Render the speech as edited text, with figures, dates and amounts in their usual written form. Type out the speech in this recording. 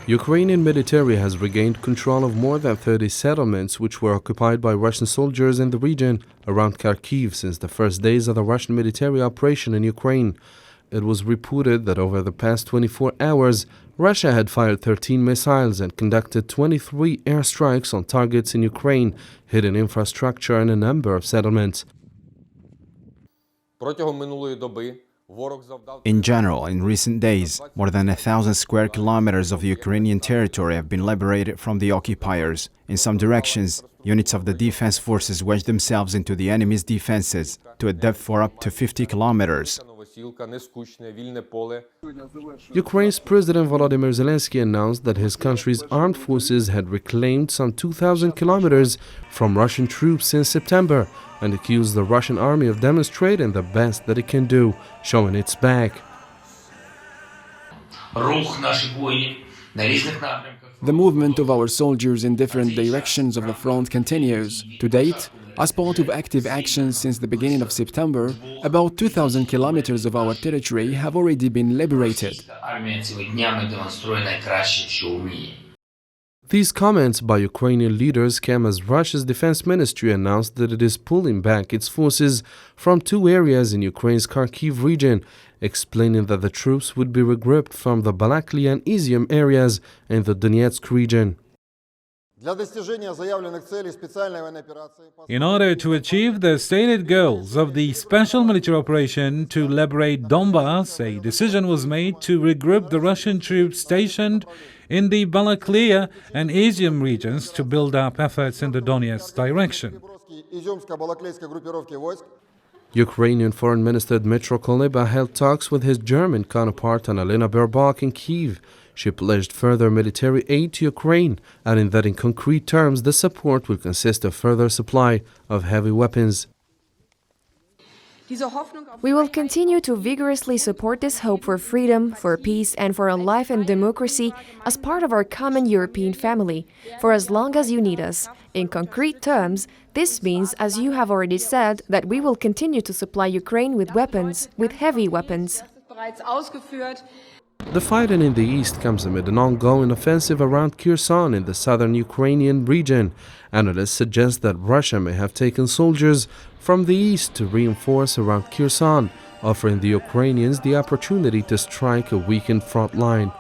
Ukrainian military has regained control of more than 30 settlements which were occupied by Russian soldiers in the region around Kyiv since the first days of the Russian military operation in Ukraine. It was reported that over the past 24 hours, Russia had fired 13 missiles and conducted 23 airstrikes on targets in Ukraine, hitting infrastructure and a number of settlements. In general, in recent days, more than 1,000 square kilometers of Ukrainian territory have been liberated from the occupiers. In some directions, units of the defense forces wedged themselves into the enemy's defenses to a depth for up to 50 kilometers. Ukraine's President Volodymyr Zelensky announced that his country's armed forces had reclaimed some 2,000 kilometers from Russian troops since September and accused the Russian army of demonstrating the best that it can do, showing its back. The movement of our soldiers in different directions of the front continues. To date, as part of active actions since the beginning of September, about 2,000 kilometers of our territory have already been liberated. These comments by Ukrainian leaders came as Russia's defense ministry announced that it is pulling back its forces from 2 areas in Ukraine's Kyiv region, explaining that the troops would be regrouped from the Balaklia and Izium areas in the Donetsk region. In order to achieve the stated goals of the special military operation to liberate Donbass, a decision was made to regroup the Russian troops stationed in the Balaklia and Izium regions to build up efforts in the Donetsk direction. Ukrainian Foreign Minister Dmytro Kuleba held talks with his German counterpart Annalena Baerbock in Kyiv. She pledged further military aid to Ukraine, adding that in concrete terms the support will consist of further supply of heavy weapons. We will continue to vigorously support this hope for freedom, for peace, and for a life in democracy as part of our common European family, for as long as you need us. In concrete terms, this means, as you have already said, that we will continue to supply Ukraine with weapons, with heavy weapons. The fighting in the east comes amid an ongoing offensive around Kherson in the southern Ukrainian region. Analysts suggest that Russia may have taken soldiers from the east to reinforce around Kherson, offering the Ukrainians the opportunity to strike a weakened front line.